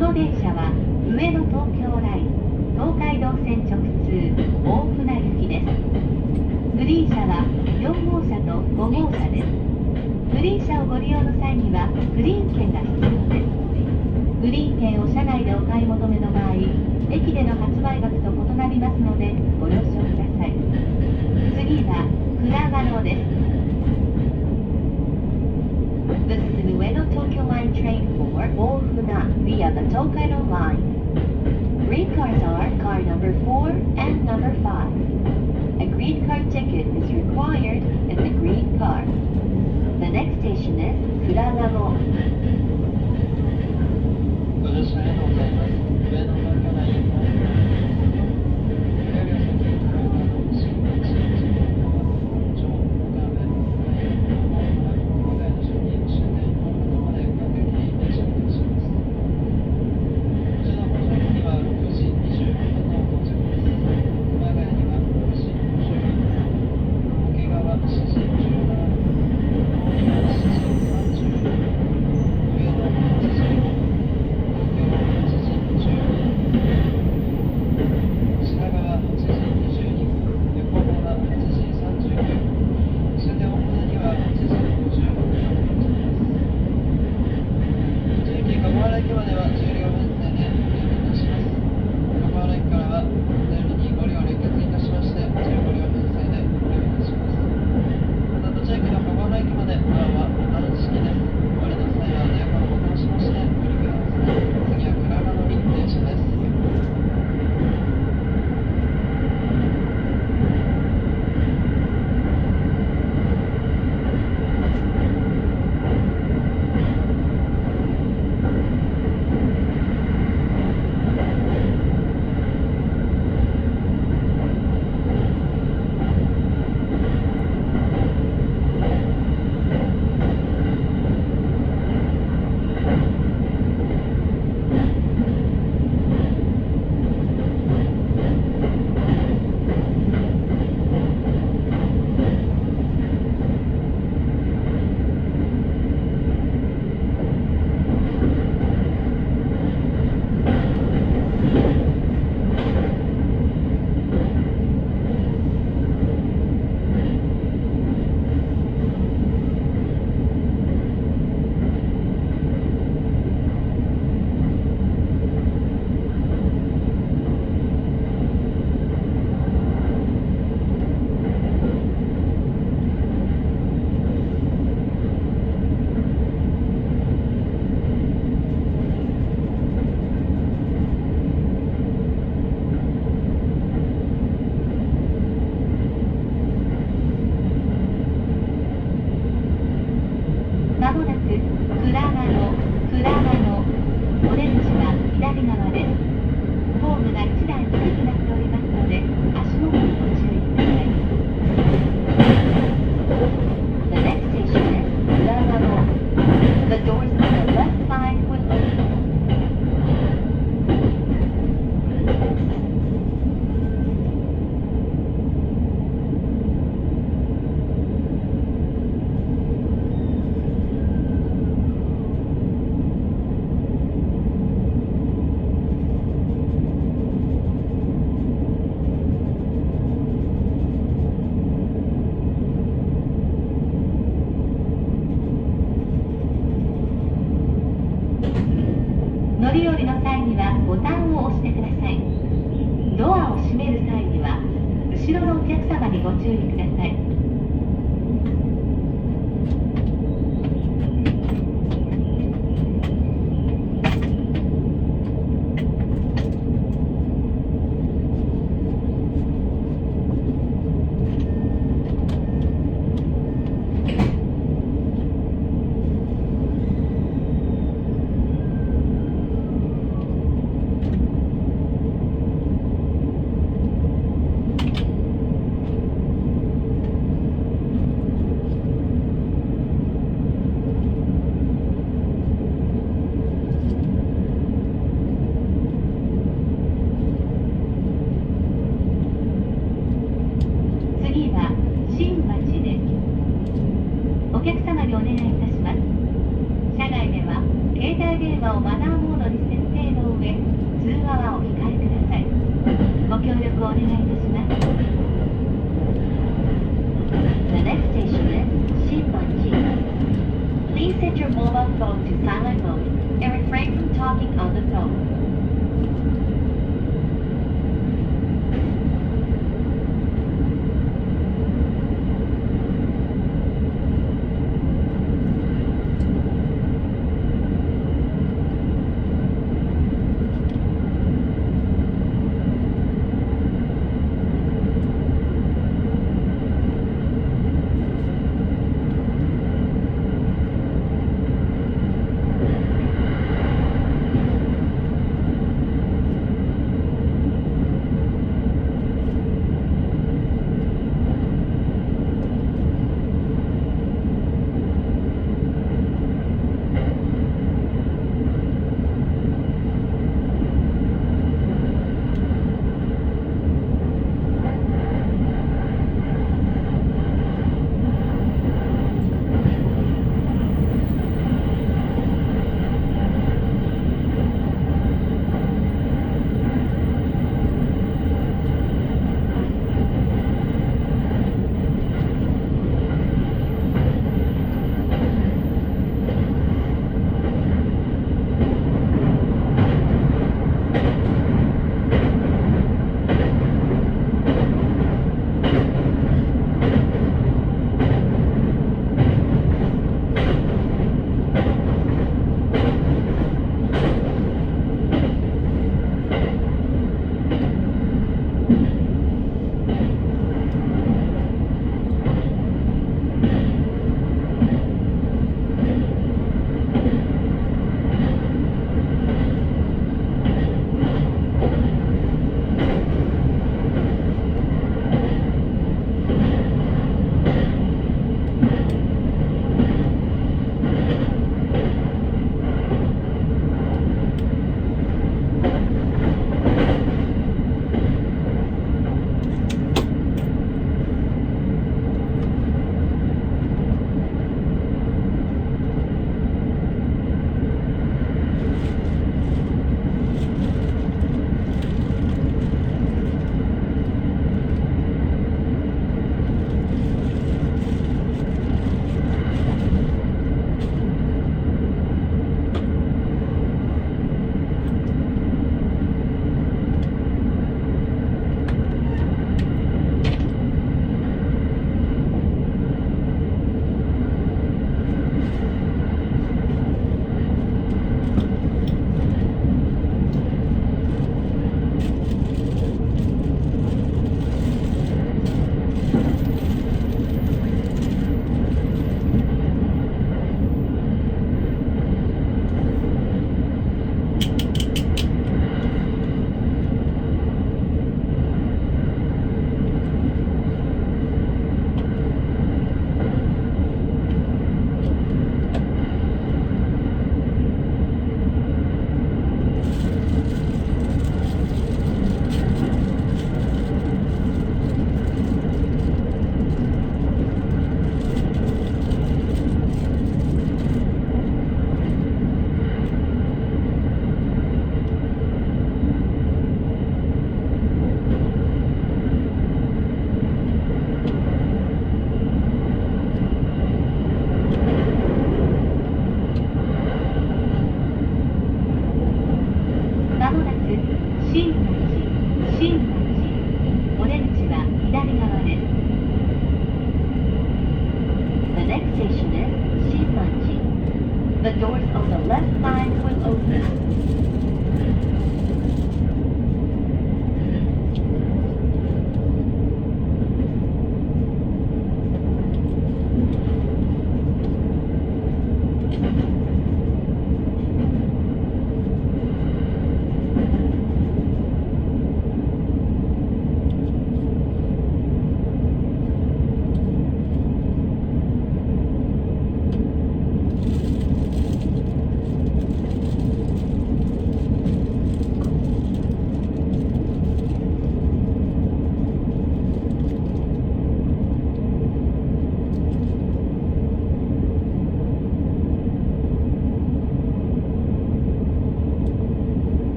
の電車は上野東京ライン、東海道線直通大船行きです。グリーン車は4号車と5号車です。グリーン車をご利用の際にはグリーン券が必要です。グリーン券を車内でお買い求めの場合、駅での発売額と異なりますのでご了承ください。次は倉賀野です。This is the Ueno Tokyo Line train for Ofuna via the Tokaido Line. Green cars are car number 4 and number 5. A green car ticket is required in the green car. The next station is Kuragano. ご乗車ありがとうございます。上野東京ラインの最寄りは先倉賀野新町上岡部大船以外の商品終点大船まで各駅に停車いたします。こちらの工場には6時25分の到着です。熊谷には6時54分、桶川7時17分、大宮7時30分、上野8時5分、品川8時22分、横浜8時39分、終点大船には8時55分の到着です。JK 鴨原駅までは10両運転でご利用いたします。鴨原駅からはお便りに5両連結いたしまして15両編成でご利用いたします。また土地駅の鴨原駅までドアはボタン式です。お降りの際はエアコンをボタンを押しましてご利用ください。次は倉賀野に停車です。まもなく倉賀野、お出口は左側です。ホームが1台低くなっておりますので、足元にご注意ください。The next station is 倉賀野. The doors on the left side will open. 乗り降りの際にはボタンを押してください。ドアを閉める際には後ろのお客様にご注意ください。お客様にお願いいたします。車内では携帯電話をマナーモードに設定ので通話はお控えください。ご協力お願いいたします。The next station is Shinbanji. Please set your mobile phone to silent mode and refrain from talking on the phone. 「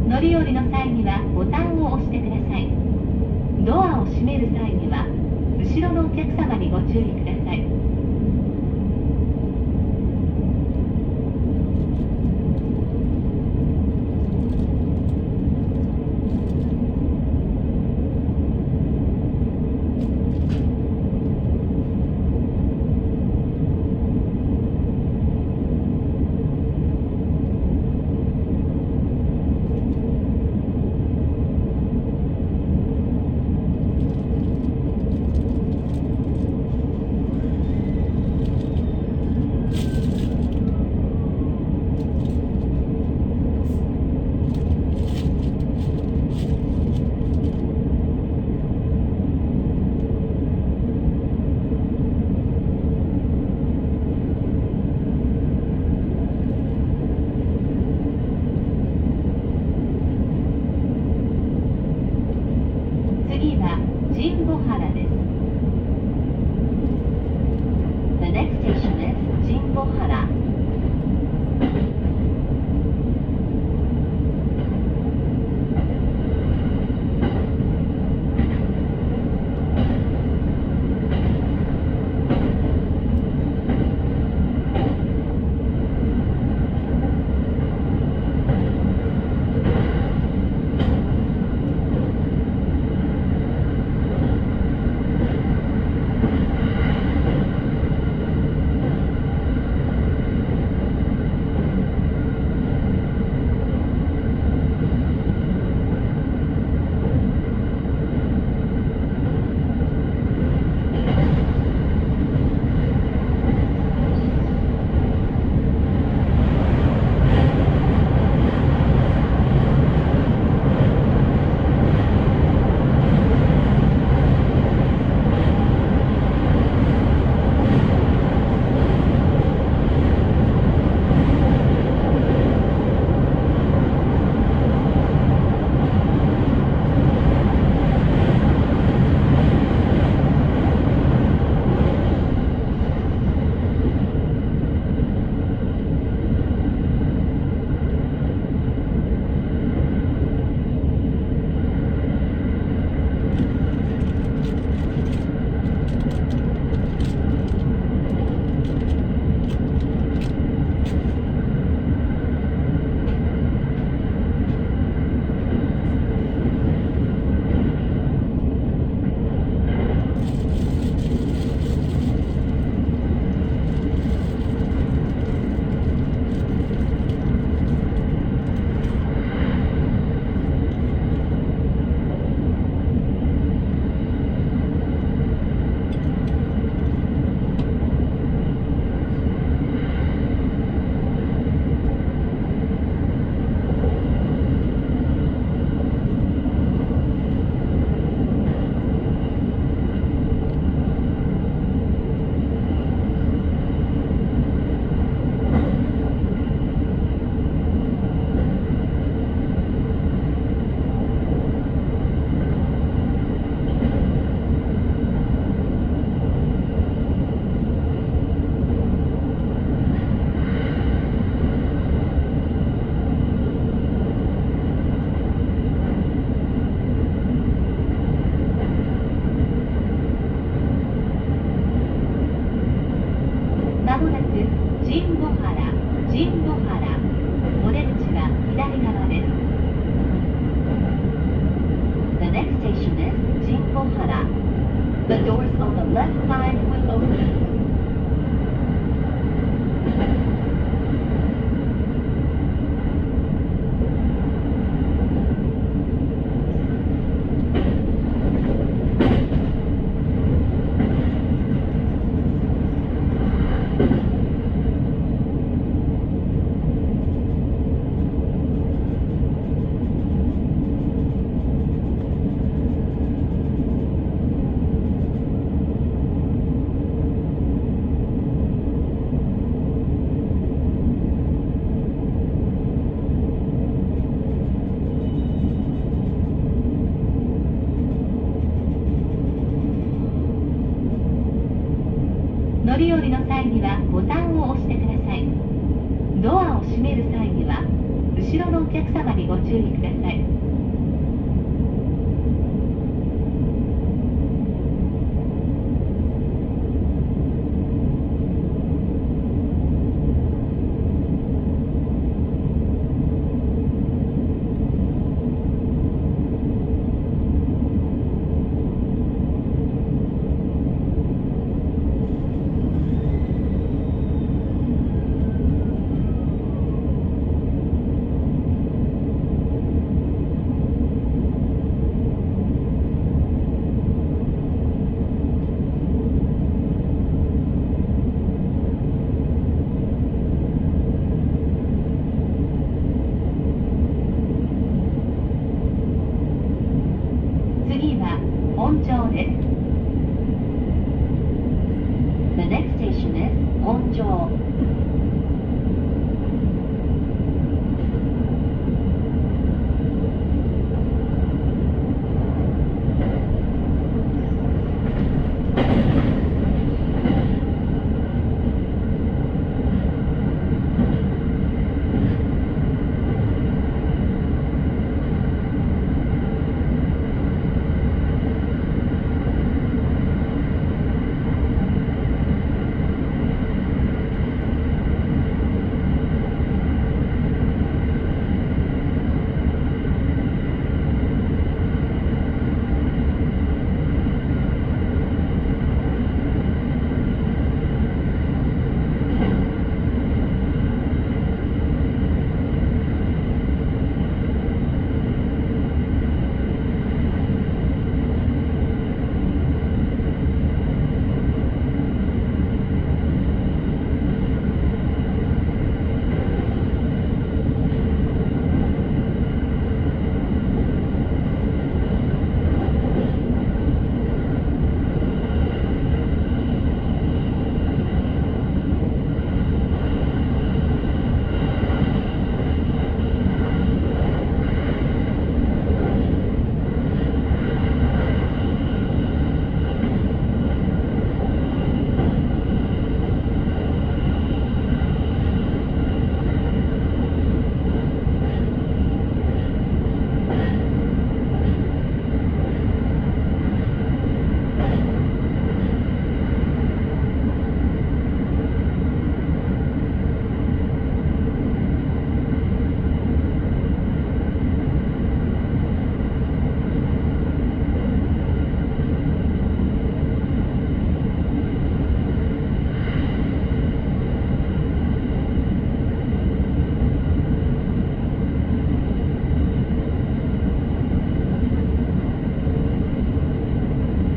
乗り降りの際にはボタンを押してください。ドアを閉める際には後ろのお客様にご注意ください。次は神保原です。The next station is 神保原。まもなく神保原、神保原。お出口は左側です。The next station is 神保原。The doors on the left side will open.乗り降りの際にはボタンを押してください。ドアを閉める際には後後ろのお客様にご注意ください。次は本町です。The next station is 本町。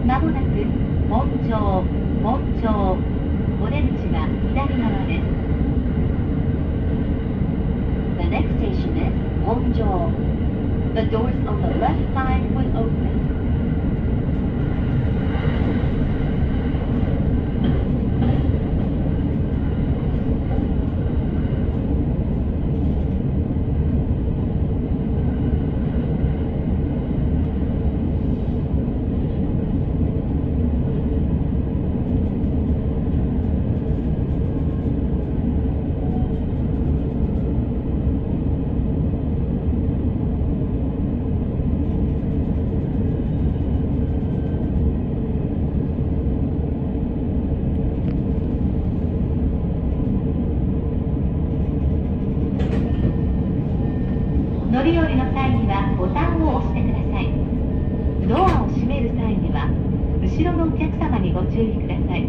まもなく本町お出口は左側です。The next station is 本町。The doors on the left side will open. 乗り降りの際にはボタンを押してください。ドアを閉める際には後ろのお客様にご注意ください。